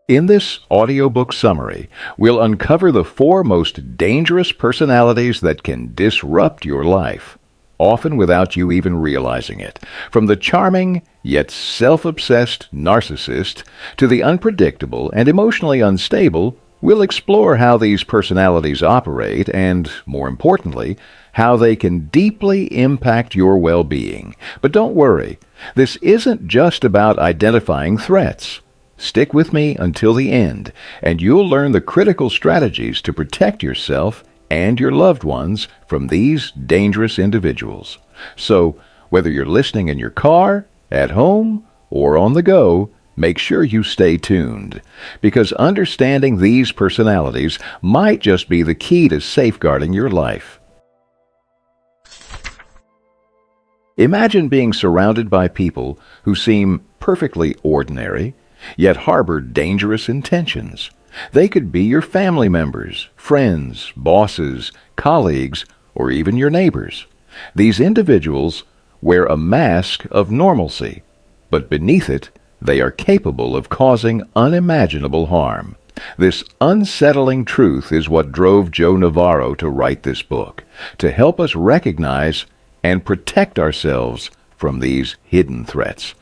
In this audiobook summary, we'll uncover the 4 most dangerous personalities that can disrupt your life, often without you even realizing it. From the charming, yet self-obsessed narcissist to the unpredictable and emotionally unstable, we'll explore how these personalities operate and, more importantly, how they can deeply impact your well-being. But don't worry, this isn't just about identifying threats. Stick with me until the end, and you'll learn the critical strategies to protect yourself and your loved ones from these dangerous individuals. So, whether you're listening in your car, at home, or on the go, make sure you stay tuned, because understanding these personalities might just be the key to safeguarding your life. Imagine being surrounded by people who seem perfectly ordinary, yet harbor dangerous intentions. They could be your family members, friends, bosses, colleagues, or even your neighbors. These individuals wear a mask of normalcy, but beneath it, they are capable of causing unimaginable harm. This unsettling truth is what drove Joe Navarro to write this book, to help us recognize and protect ourselves from these hidden threats.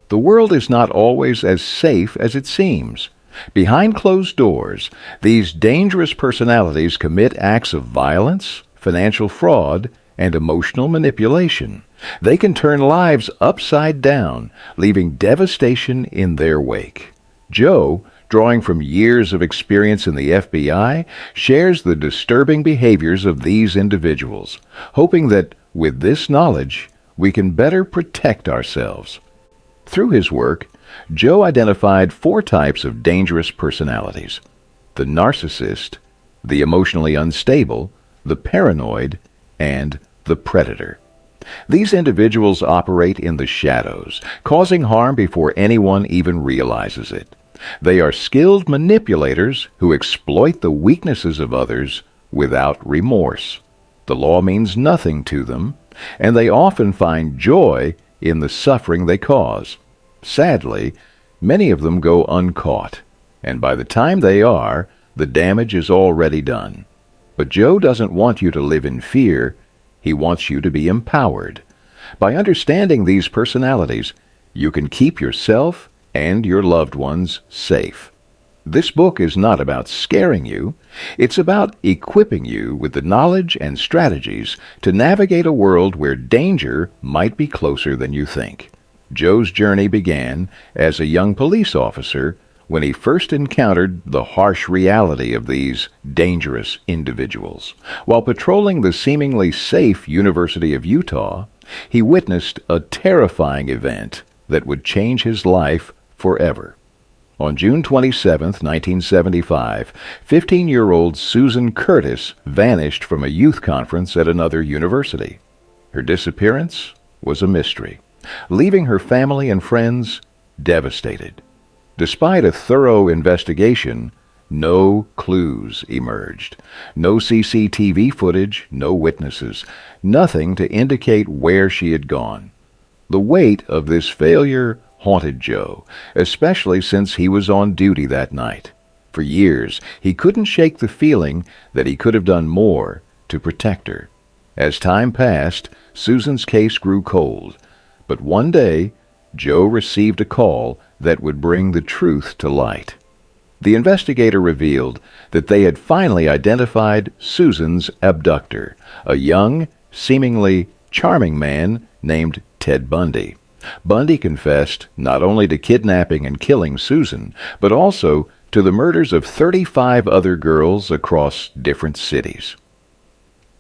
The world is not always as safe as it seems. Behind closed doors, these dangerous personalities commit acts of violence, financial fraud, and emotional manipulation. They can turn lives upside down, leaving devastation in their wake. Joe, drawing from years of experience in the FBI, shares the disturbing behaviors of these individuals, hoping that with this knowledge, we can better protect ourselves. Through his work, Joe identified 4 types of dangerous personalities: the narcissist, the emotionally unstable, the paranoid, and the predator. These individuals operate in the shadows, causing harm before anyone even realizes it. They are skilled manipulators who exploit the weaknesses of others without remorse. The law means nothing to them, and they often find joy in the suffering they cause. Sadly, many of them go uncaught, and by the time they are, the damage is already done. But Joe doesn't want you to live in fear. He wants you to be empowered. By understanding these personalities, you can keep yourself and your loved ones safe. This book is not about scaring you. It's about equipping you with the knowledge and strategies to navigate a world where danger might be closer than you think. Joe's journey began as a young police officer when he first encountered the harsh reality of these dangerous individuals. While patrolling the seemingly safe University of Utah, he witnessed a terrifying event that would change his life forever. On June 27, 1975, 15-year-old Susan Curtis vanished from a youth conference at another university. Her disappearance was a mystery, leaving her family and friends devastated. Despite a thorough investigation, no clues emerged. No CCTV footage, no witnesses, nothing to indicate where she had gone. The weight of this failure haunted Joe, especially since he was on duty that night. For years, he couldn't shake the feeling that he could have done more to protect her. As time passed, Susan's case grew cold. But one day, Joe received a call that would bring the truth to light. The investigator revealed that they had finally identified Susan's abductor, a young, seemingly charming man named Ted Bundy. Bundy confessed not only to kidnapping and killing Susan, but also to the murders of 35 other girls across different cities.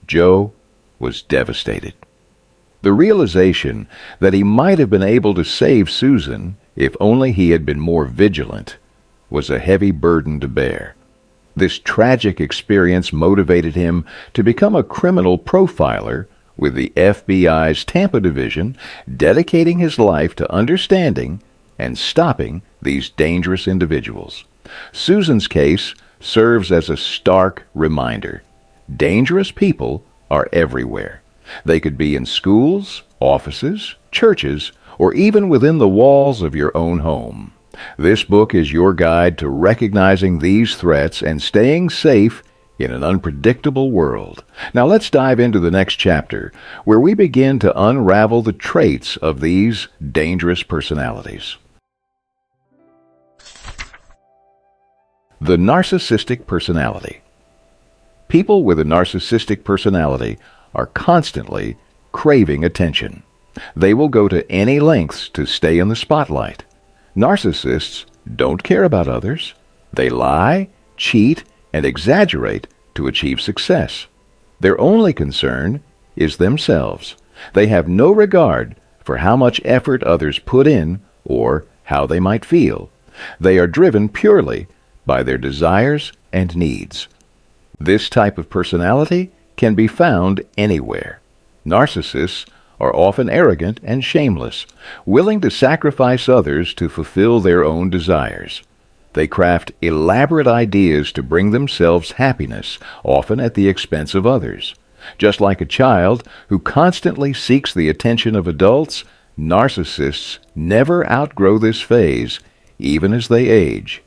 Joe was devastated. The realization that he might have been able to save Susan if only he had been more vigilant was a heavy burden to bear. This tragic experience motivated him to become a criminal profiler with the FBI's Tampa division, dedicating his life to understanding and stopping these dangerous individuals. Susan's case serves as a stark reminder. Dangerous people are everywhere. They could be in schools, offices, churches, or even within the walls of your own home. This book is your guide to recognizing these threats and staying safe in an unpredictable world. Now let's dive into the next chapter, where we begin to unravel the traits of these dangerous personalities. The Narcissistic Personality. People with a narcissistic personality are constantly craving attention. They will go to any lengths to stay in the spotlight. Narcissists don't care about others. They lie, cheat, and exaggerate to achieve success. Their only concern is themselves. They have no regard for how much effort others put in or how they might feel. They are driven purely by their desires and needs. This type of personality can be found anywhere. Narcissists are often arrogant and shameless, willing to sacrifice others to fulfill their own desires. They craft elaborate ideas to bring themselves happiness, often at the expense of others. Just like a child who constantly seeks the attention of adults, narcissists never outgrow this phase, even as they age.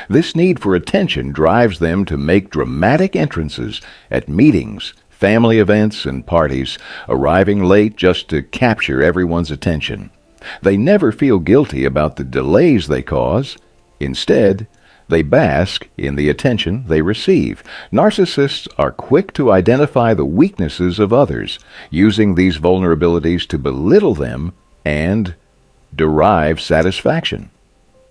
This need for attention drives them to make dramatic entrances at meetings, family events, and parties, arriving late just to capture everyone's attention. They never feel guilty about the delays they cause. Instead, they bask in the attention they receive. Narcissists are quick to identify the weaknesses of others, using these vulnerabilities to belittle them and derive satisfaction.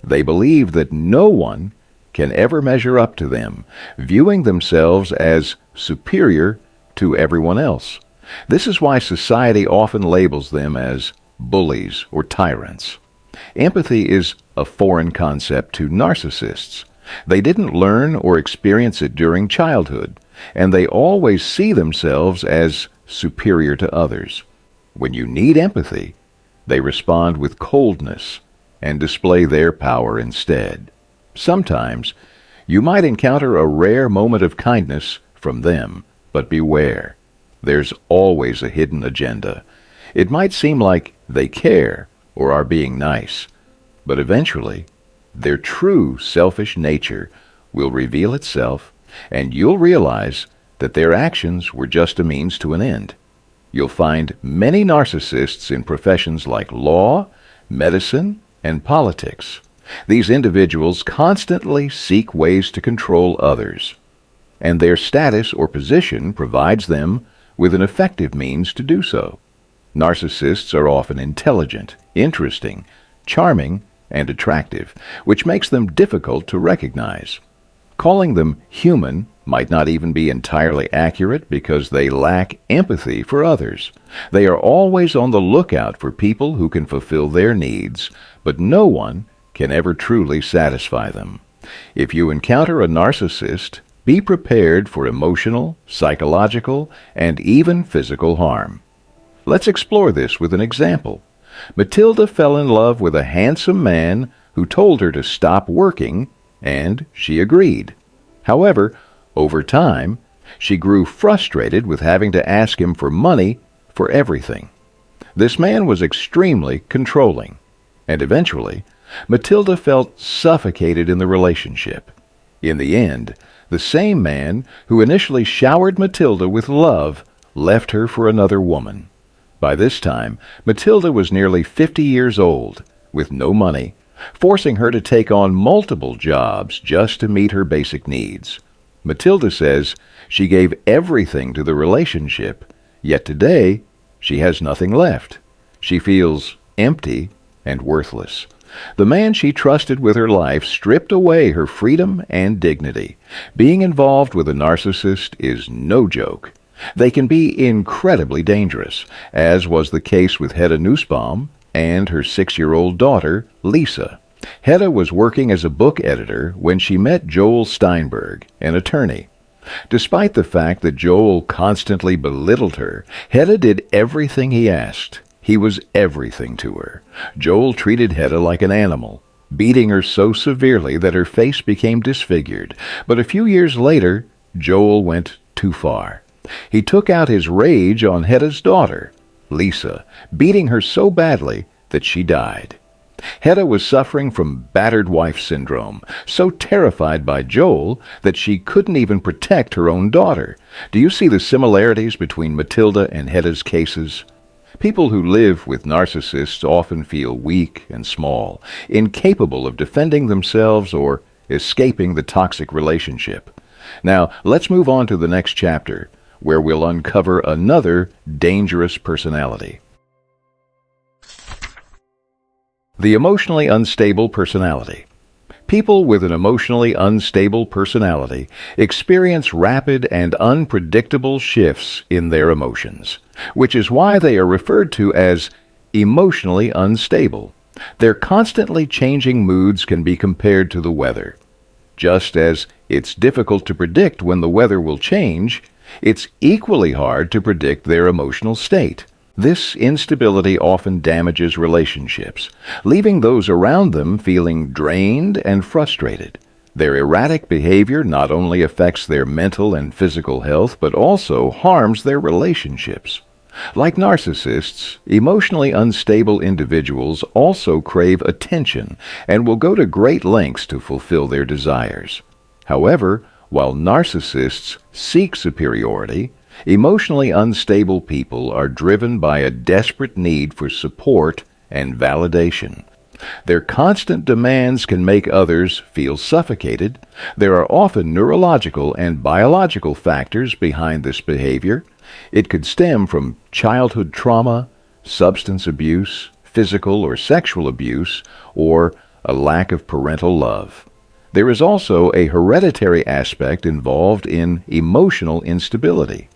They believe that no one can ever measure up to them, viewing themselves as superior to everyone else. This is why society often labels them as bullies or tyrants. Empathy is a foreign concept to narcissists. They didn't learn or experience it during childhood, and they always see themselves as superior to others. When you need empathy, they respond with coldness and display their power instead. Sometimes you might encounter a rare moment of kindness from them, but beware. There's always a hidden agenda. It might seem like they care or are being nice, but eventually their true selfish nature will reveal itself, and you'll realize that their actions were just a means to an end. You'll find many narcissists in professions like law, medicine, and politics. These individuals constantly seek ways to control others, and their status or position provides them with an effective means to do so. Narcissists are often intelligent, interesting, charming, and attractive, which makes them difficult to recognize. Calling them human might not even be entirely accurate because they lack empathy for others. They are always on the lookout for people who can fulfill their needs, but no one can ever truly satisfy them. If you encounter a narcissist, be prepared for emotional, psychological, and even physical harm. Let's explore this with an example. Matilda fell in love with a handsome man who told her to stop working, and she agreed. However, over time, she grew frustrated with having to ask him for money for everything. This man was extremely controlling, and eventually, Matilda felt suffocated in the relationship. In the end, the same man who initially showered Matilda with love left her for another woman. By this time, Matilda was nearly 50 years old, with no money, forcing her to take on multiple jobs just to meet her basic needs. Matilda says she gave everything to the relationship, yet today she has nothing left. She feels empty and worthless. The man she trusted with her life stripped away her freedom and dignity. Being involved with a narcissist is no joke. They can be incredibly dangerous, as was the case with Hedda Nussbaum and her 6-year-old daughter, Lisa. Hedda was working as a book editor when she met Joel Steinberg, an attorney. Despite the fact that Joel constantly belittled her, Hedda did everything he asked. He was everything to her. Joel treated Hedda like an animal, beating her so severely that her face became disfigured. But a few years later, Joel went too far. He took out his rage on Hedda's daughter, Lisa, beating her so badly that she died. Hedda was suffering from battered wife syndrome, so terrified by Joel that she couldn't even protect her own daughter. Do you see the similarities between Matilda and Hedda's cases? People who live with narcissists often feel weak and small, incapable of defending themselves or escaping the toxic relationship. Now, let's move on to the next chapter, where we'll uncover another dangerous personality. The emotionally unstable personality. People with an emotionally unstable personality experience rapid and unpredictable shifts in their emotions, which is why they are referred to as emotionally unstable. Their constantly changing moods can be compared to the weather. Just as it's difficult to predict when the weather will change, it's equally hard to predict their emotional state. This instability often damages relationships, leaving those around them feeling drained and frustrated. Their erratic behavior not only affects their mental and physical health, but also harms their relationships. Like narcissists, emotionally unstable individuals also crave attention and will go to great lengths to fulfill their desires. However, while narcissists seek superiority, emotionally unstable people are driven by a desperate need for support and validation. Their constant demands can make others feel suffocated. There are often neurological and biological factors behind this behavior. It could stem from childhood trauma, substance abuse, physical or sexual abuse, or a lack of parental love. There is also a hereditary aspect involved in emotional instability.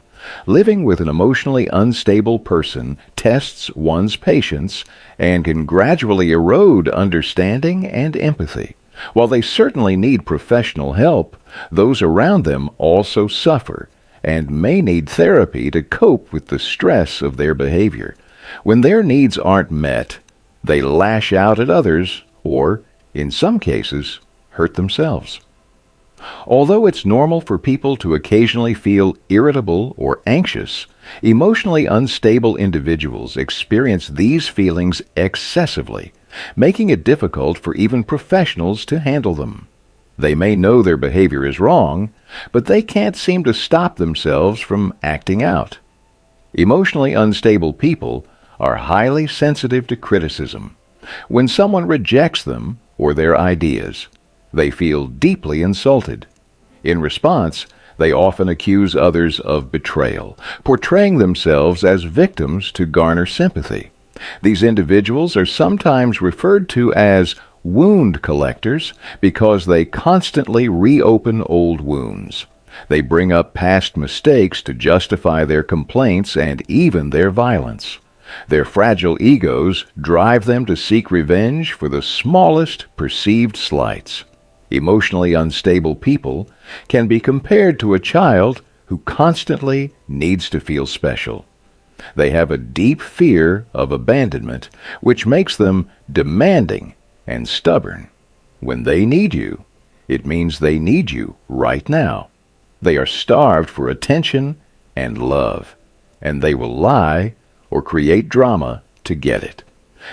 Living with an emotionally unstable person tests one's patience and can gradually erode understanding and empathy. While they certainly need professional help, those around them also suffer and may need therapy to cope with the stress of their behavior. When their needs aren't met, they lash out at others or, in some cases, hurt themselves. Although it's normal for people to occasionally feel irritable or anxious, emotionally unstable individuals experience these feelings excessively, making it difficult for even professionals to handle them. They may know their behavior is wrong, but they can't seem to stop themselves from acting out. Emotionally unstable people are highly sensitive to criticism. When someone rejects them or their ideas, they feel deeply insulted. In response, they often accuse others of betrayal, portraying themselves as victims to garner sympathy. These individuals are sometimes referred to as wound collectors because they constantly reopen old wounds. They bring up past mistakes to justify their complaints and even their violence. Their fragile egos drive them to seek revenge for the smallest perceived slights. Emotionally unstable people can be compared to a child who constantly needs to feel special. They have a deep fear of abandonment, which makes them demanding and stubborn. When they need you, it means they need you right now. They are starved for attention and love, and they will lie or create drama to get it.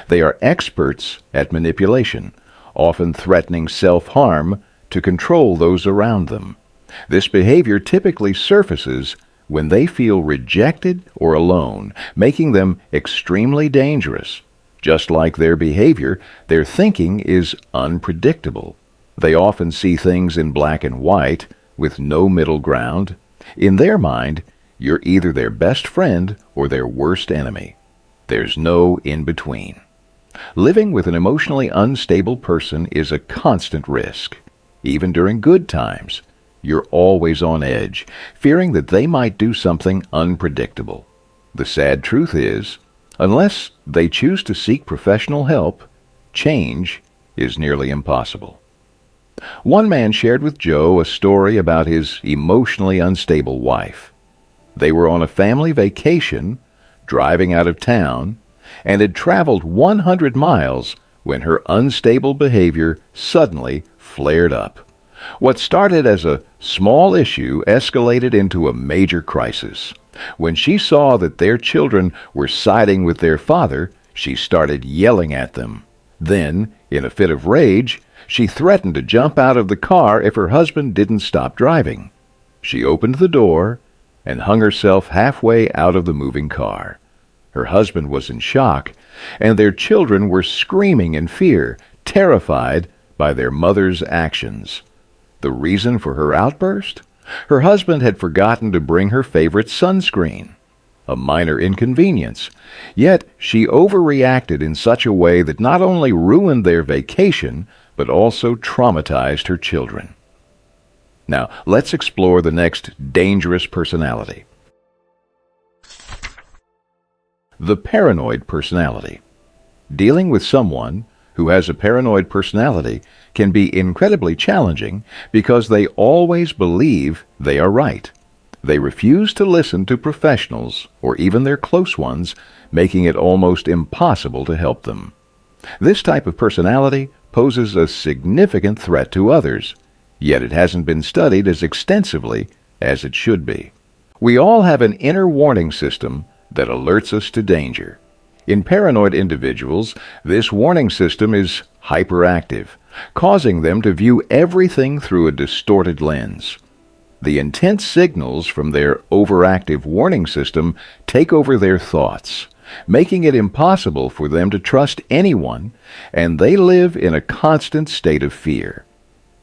They are experts at manipulation, often threatening self-harm to control those around them. This behavior typically surfaces when they feel rejected or alone, making them extremely dangerous. Just like their behavior, their thinking is unpredictable. They often see things in black and white, with no middle ground. In their mind, you're either their best friend or their worst enemy. There's no in-between. Living with an emotionally unstable person is a constant risk. Even during good times, you're always on edge, fearing that they might do something unpredictable. The sad truth is, unless they choose to seek professional help, change is nearly impossible. One man shared with Joe a story about his emotionally unstable wife. They were on a family vacation, driving out of town, and had traveled 100 miles when her unstable behavior suddenly flared up. What started as a small issue escalated into a major crisis. When she saw that their children were siding with their father, she started yelling at them. Then, in a fit of rage, she threatened to jump out of the car if her husband didn't stop driving. She opened the door and hung herself halfway out of the moving car. Her husband was in shock, and their children were screaming in fear, terrified by their mother's actions. The reason for her outburst? Her husband had forgotten to bring her favorite sunscreen. A minor inconvenience. Yet she overreacted in such a way that not only ruined their vacation, but also traumatized her children. Now, let's explore the next dangerous personality. The paranoid personality. Dealing with someone who has a paranoid personality can be incredibly challenging because they always believe they are right. They refuse to listen to professionals or even their close ones, making it almost impossible to help them. This type of personality poses a significant threat to others, yet it hasn't been studied as extensively as it should be. We all have an inner warning system that alerts us to danger. In paranoid individuals, this warning system is hyperactive, causing them to view everything through a distorted lens. The intense signals from their overactive warning system take over their thoughts, making it impossible for them to trust anyone, and they live in a constant state of fear.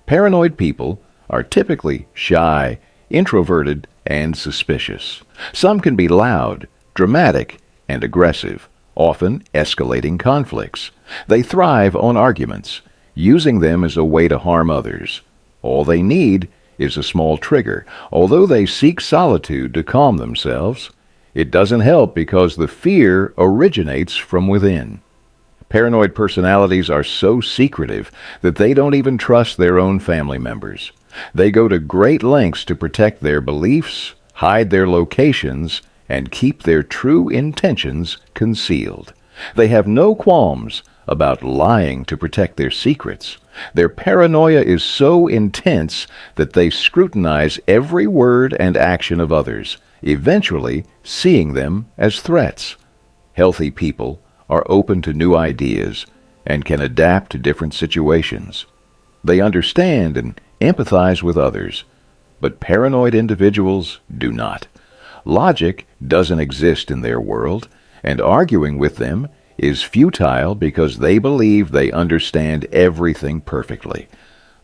Paranoid people are typically shy, introverted, and suspicious. Some can be loud, dramatic, and aggressive, often escalating conflicts. They thrive on arguments, using them as a way to harm others. All they need is a small trigger. Although they seek solitude to calm themselves, it doesn't help because the fear originates from within. Paranoid personalities are so secretive that they don't even trust their own family members. They go to great lengths to protect their beliefs, hide their locations, and keep their true intentions concealed. They have no qualms about lying to protect their secrets. Their paranoia is so intense that they scrutinize every word and action of others, eventually seeing them as threats. Healthy people are open to new ideas and can adapt to different situations. They understand and empathize with others, but paranoid individuals do not. Logic doesn't exist in their world, and arguing with them is futile because they believe they understand everything perfectly.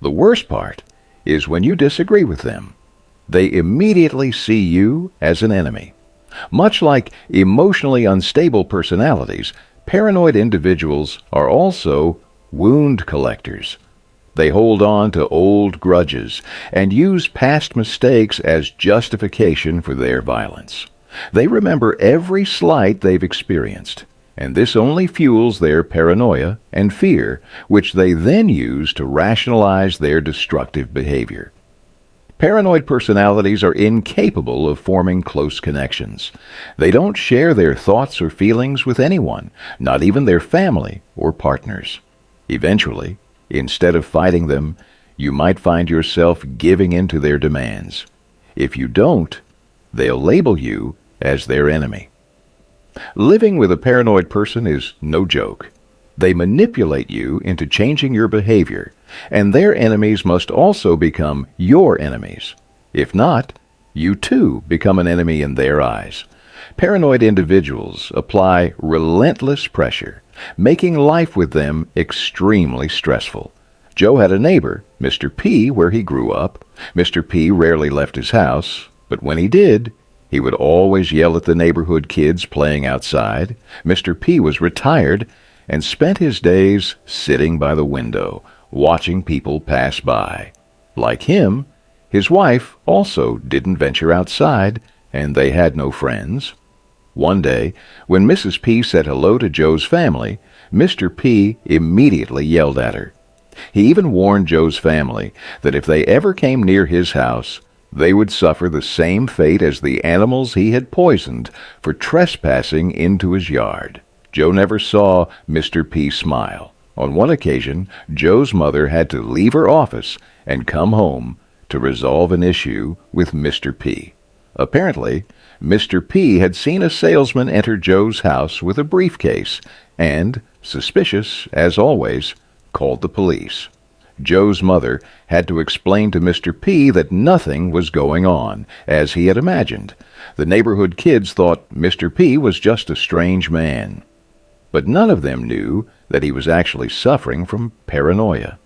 The worst part is when you disagree with them. They immediately see you as an enemy. Much like emotionally unstable personalities, paranoid individuals are also wound collectors. They hold on to old grudges and use past mistakes as justification for their violence. They remember every slight they've experienced, and this only fuels their paranoia and fear, which they then use to rationalize their destructive behavior. Paranoid personalities are incapable of forming close connections. They don't share their thoughts or feelings with anyone, not even their family or partners. Eventually, instead of fighting them, you might find yourself giving in to their demands. If you don't, they'll label you as their enemy. Living with a paranoid person is no joke. They manipulate you into changing your behavior, and their enemies must also become your enemies. If not, you too become an enemy in their eyes. Paranoid individuals apply relentless pressure, making life with them extremely stressful. Joe had a neighbor, Mr. P, where he grew up. Mr. P rarely left his house, but when he did, he would always yell at the neighborhood kids playing outside. Mr. P was retired and spent his days sitting by the window, watching people pass by. Like him, his wife also didn't venture outside, and they had no friends. One day, when Mrs. P said hello to Joe's family, Mr. P immediately yelled at her. He even warned Joe's family that if they ever came near his house, they would suffer the same fate as the animals he had poisoned for trespassing into his yard. Joe never saw Mr. P smile. On one occasion, Joe's mother had to leave her office and come home to resolve an issue with Mr. P. Apparently, Mr. P had seen a salesman enter Joe's house with a briefcase and, suspicious, as always, called the police. Joe's mother had to explain to Mr. P that nothing was going on, as he had imagined. The neighborhood kids thought Mr. P was just a strange man. But none of them knew that he was actually suffering from paranoia.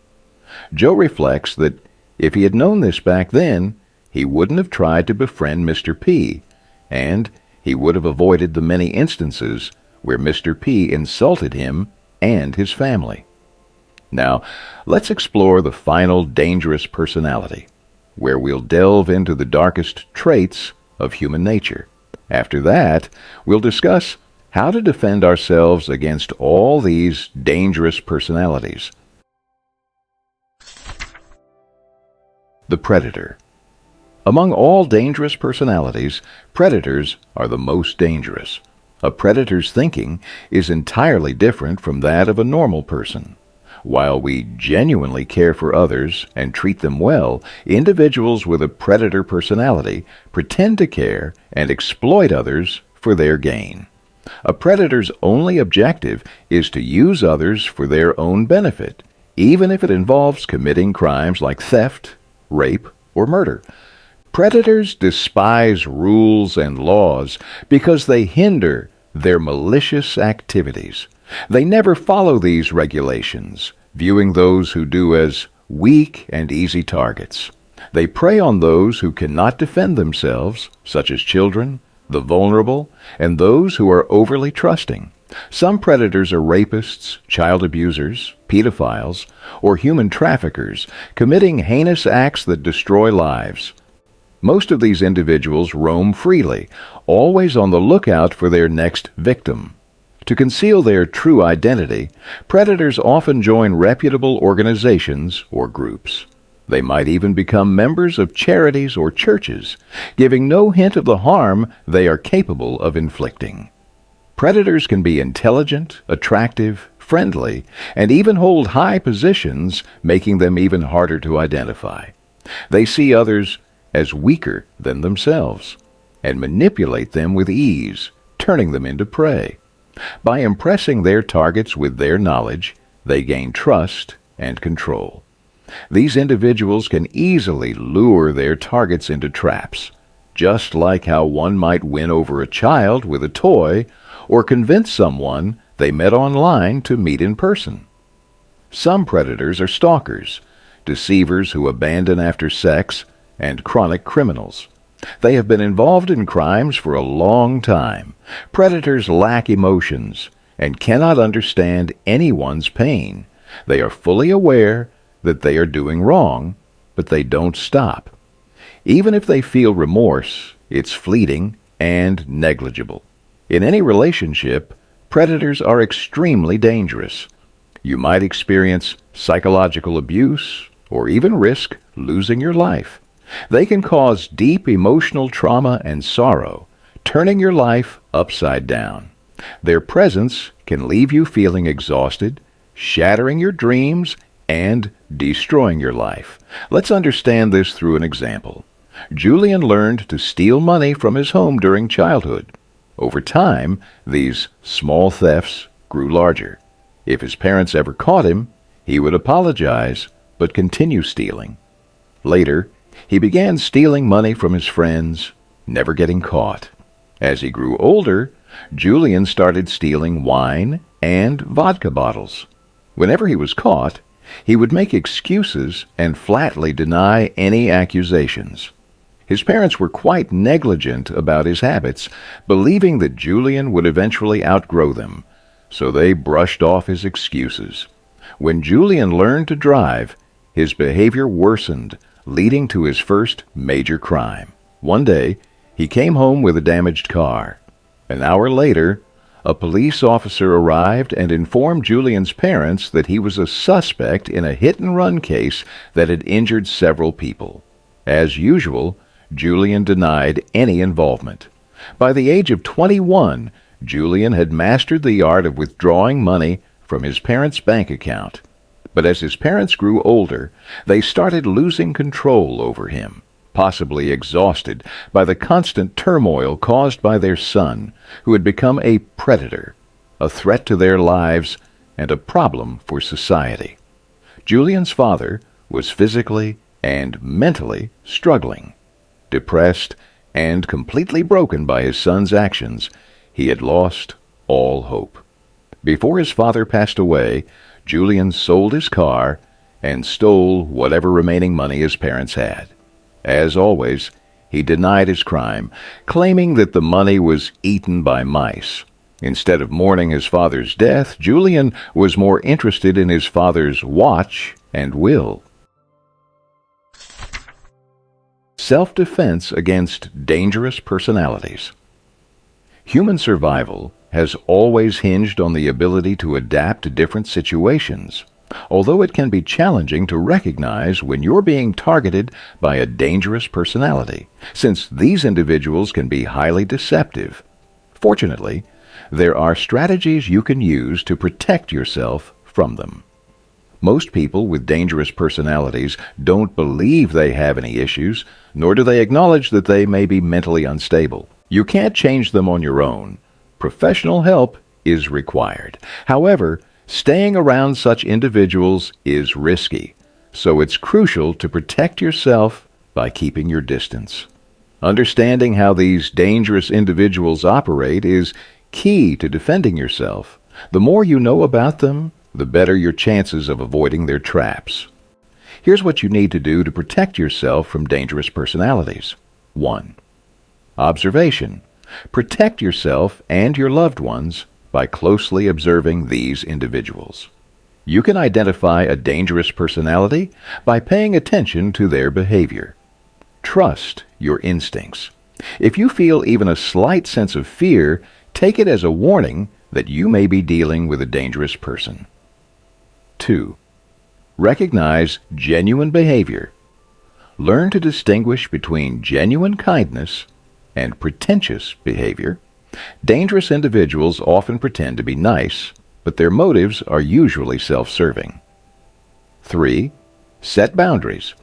Joe reflects that if he had known this back then, he wouldn't have tried to befriend Mr. P, and he would have avoided the many instances where Mr. P insulted him and his family. Now, let's explore the final dangerous personality, where we'll delve into the darkest traits of human nature. After that, we'll discuss how to defend ourselves against all these dangerous personalities. The Predator. Among all dangerous personalities, predators are the most dangerous. A predator's thinking is entirely different from that of a normal person. While we genuinely care for others and treat them well, individuals with a predator personality pretend to care and exploit others for their gain. A predator's only objective is to use others for their own benefit, even if it involves committing crimes like theft, rape, or murder. Predators despise rules and laws because they hinder their malicious activities. They never follow these regulations, viewing those who do as weak and easy targets. They prey on those who cannot defend themselves, such as children, the vulnerable, and those who are overly trusting. Some predators are rapists, child abusers, pedophiles, or human traffickers, committing heinous acts that destroy lives. Most of these individuals roam freely, always on the lookout for their next victim. To conceal their true identity, predators often join reputable organizations or groups. They might even become members of charities or churches, giving no hint of the harm they are capable of inflicting. Predators can be intelligent, attractive, friendly, and even hold high positions, making them even harder to identify. They see others as weaker than themselves and manipulate them with ease, turning them into prey. By impressing their targets with their knowledge, they gain trust and control. These individuals can easily lure their targets into traps, just like how one might win over a child with a toy or convince someone they met online to meet in person. Some predators are stalkers, deceivers who abandon after sex, and chronic criminals. They have been involved in crimes for a long time. Predators lack emotions and cannot understand anyone's pain. They are fully aware that they are doing wrong, but they don't stop. Even if they feel remorse, it's fleeting and negligible. In any relationship, predators are extremely dangerous. You might experience psychological abuse or even risk losing your life. They can cause deep emotional trauma and sorrow, turning your life upside down. Their presence can leave you feeling exhausted, shattering your dreams, and destroying your life. Let's understand this through an example. Julian learned to steal money from his home during childhood. Over time, these small thefts grew larger. If his parents ever caught him, he would apologize but continue stealing. Later, he began stealing money from his friends, never getting caught. As he grew older, Julian started stealing wine and vodka bottles. Whenever he was caught, he would make excuses and flatly deny any accusations. His parents were quite negligent about his habits, believing that Julian would eventually outgrow them, so they brushed off his excuses. When Julian learned to drive, his behavior worsened, leading to his first major crime. One day, he came home with a damaged car. An hour later, a police officer arrived and informed Julian's parents that he was a suspect in a hit-and-run case that had injured several people. As usual, Julian denied any involvement. By the age of 21, Julian had mastered the art of withdrawing money from his parents' bank account. But as his parents grew older, they started losing control over him, possibly exhausted by the constant turmoil caused by their son, who had become a predator, a threat to their lives and a problem for society. Julian's father was physically and mentally struggling. Depressed and completely broken by his son's actions, he had lost all hope. Before his father passed away, Julian sold his car and stole whatever remaining money his parents had. As always, he denied his crime, claiming that the money was eaten by mice. Instead of mourning his father's death, Julian was more interested in his father's watch and will. Self-defense against dangerous personalities. Human survival has always hinged on the ability to adapt to different situations, although it can be challenging to recognize when you're being targeted by a dangerous personality, since these individuals can be highly deceptive. Fortunately, there are strategies you can use to protect yourself from them. Most people with dangerous personalities don't believe they have any issues, nor do they acknowledge that they may be mentally unstable. You can't change them on your own. Professional help is required. However, staying around such individuals is risky, so it's crucial to protect yourself by keeping your distance. Understanding how these dangerous individuals operate is key to defending yourself. The more you know about them, the better your chances of avoiding their traps. Here's what you need to do to protect yourself from dangerous personalities. 1. Observation. Protect yourself and your loved ones by closely observing these individuals. You can identify a dangerous personality by paying attention to their behavior. Trust your instincts. If you feel even a slight sense of fear, take it as a warning that you may be dealing with a dangerous person. 2. Recognize genuine behavior. Learn to distinguish between genuine kindness and pretentious behavior. Dangerous individuals often pretend to be nice, but their motives are usually self-serving. 3. Set boundaries.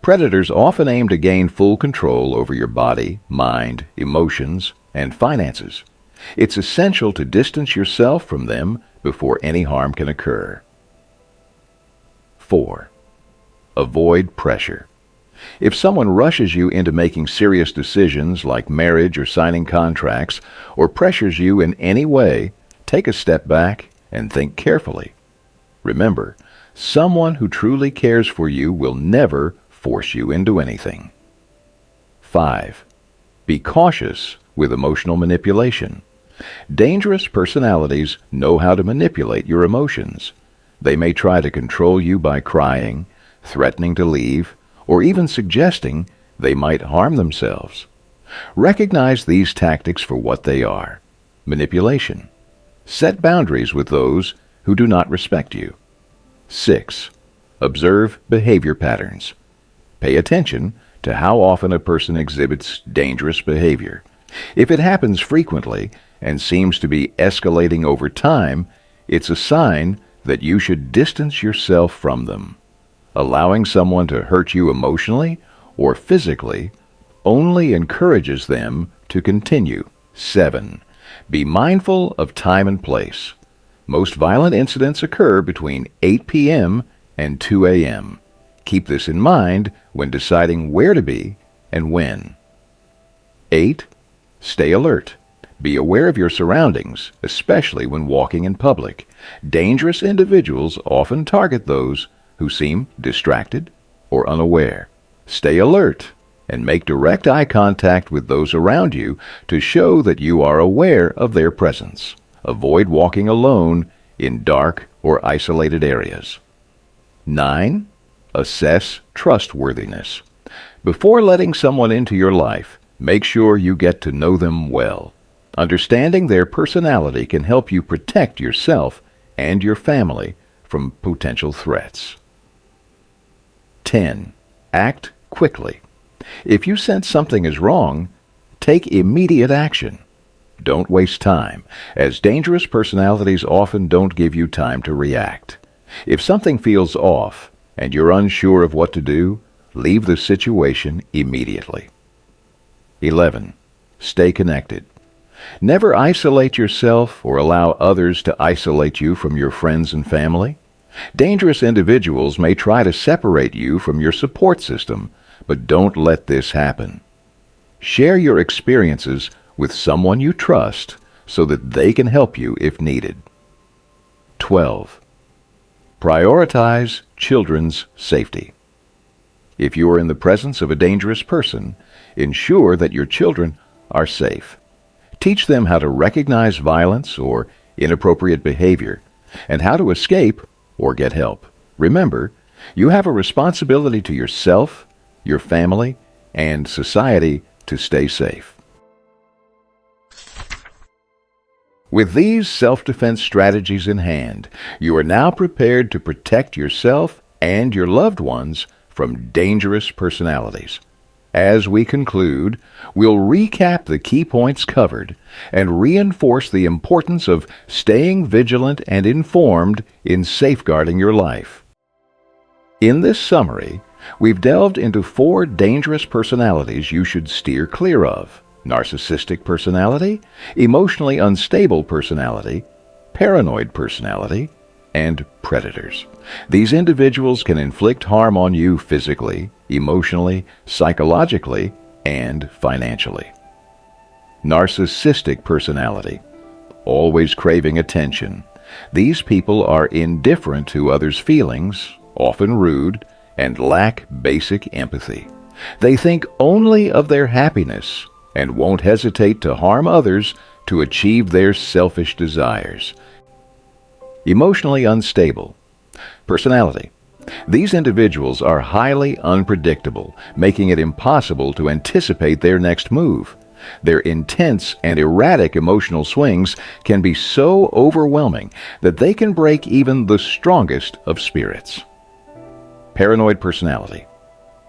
Predators often aim to gain full control over your body, mind, emotions, and finances. It's essential to distance yourself from them before any harm can occur. 4. Avoid pressure. If someone rushes you into making serious decisions like marriage or signing contracts, or pressures you in any way, take a step back and think carefully. Remember, someone who truly cares for you will never force you into anything. 5. Be cautious with emotional manipulation. Dangerous personalities know how to manipulate your emotions. They may try to control you by crying, threatening to leave, or even suggesting they might harm themselves. Recognize these tactics for what they are: manipulation. Set boundaries with those who do not respect you. 6. Observe behavior patterns. Pay attention to how often a person exhibits dangerous behavior. If it happens frequently and seems to be escalating over time, it's a sign that you should distance yourself from them. Allowing someone to hurt you emotionally or physically only encourages them to continue. 7. Be mindful of time and place. Most violent incidents occur between 8 p.m. and 2 a.m. Keep this in mind when deciding where to be and when. 8. Stay alert. Be aware of your surroundings, especially when walking in public. Dangerous individuals often target those who seem distracted or unaware. Stay alert and make direct eye contact with those around you to show that you are aware of their presence. Avoid walking alone in dark or isolated areas. 9. Assess trustworthiness. Before letting someone into your life, make sure you get to know them well. Understanding their personality can help you protect yourself and your family from potential threats. 10. Act quickly. If you sense something is wrong, take immediate action. Don't waste time, as dangerous personalities often don't give you time to react. If something feels off and you're unsure of what to do, leave the situation immediately. 11. Stay connected. Never isolate yourself or allow others to isolate you from your friends and family. Dangerous individuals may try to separate you from your support system, but don't let this happen. Share your experiences with someone you trust so that they can help you if needed. 12. Prioritize children's safety. If you are in the presence of a dangerous person, ensure that your children are safe. Teach them how to recognize violence or inappropriate behavior and how to escape or get help. Remember, you have a responsibility to yourself, your family, and society to stay safe. With these self-defense strategies in hand, you are now prepared to protect yourself and your loved ones from dangerous personalities. As we conclude, we'll recap the key points covered and reinforce the importance of staying vigilant and informed in safeguarding your life. In this summary, we've delved into 4 dangerous personalities you should steer clear of: narcissistic personality, emotionally unstable personality, paranoid personality, and predators. These individuals can inflict harm on you physically, emotionally, psychologically, and financially. Narcissistic personality. Always craving attention. These people are indifferent to others' feelings, often rude, and lack basic empathy. They think only of their happiness and won't hesitate to harm others to achieve their selfish desires. Emotionally unstable personality. These individuals are highly unpredictable, making it impossible to anticipate their next move. Their intense and erratic emotional swings can be so overwhelming that they can break even the strongest of spirits. Paranoid personality.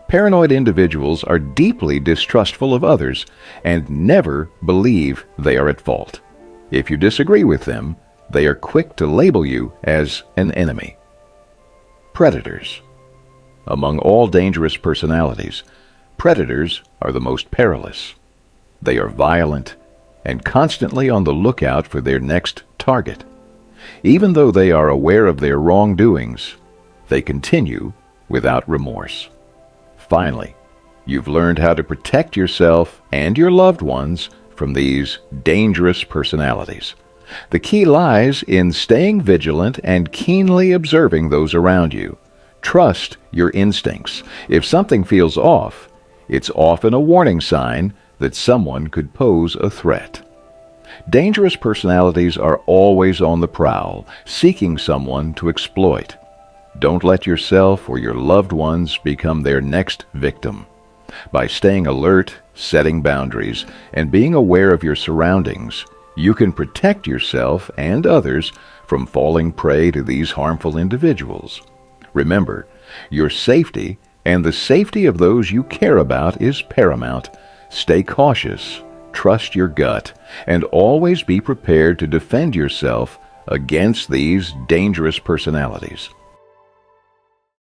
Paranoid individuals are deeply distrustful of others and never believe they are at fault. If you disagree with them, they are quick to label you as an enemy. Predators. Among all dangerous personalities, predators are the most perilous. They are violent and constantly on the lookout for their next target. Even though they are aware of their wrongdoings, they continue without remorse. Finally, you've learned how to protect yourself and your loved ones from these dangerous personalities. The key lies in staying vigilant and keenly observing those around you. Trust your instincts. If something feels off, it's often a warning sign that someone could pose a threat. Dangerous personalities are always on the prowl, seeking someone to exploit. Don't let yourself or your loved ones become their next victim. By staying alert, setting boundaries, and being aware of your surroundings, you can protect yourself and others from falling prey to these harmful individuals. Remember, your safety and the safety of those you care about is paramount. Stay cautious, trust your gut, and always be prepared to defend yourself against these dangerous personalities.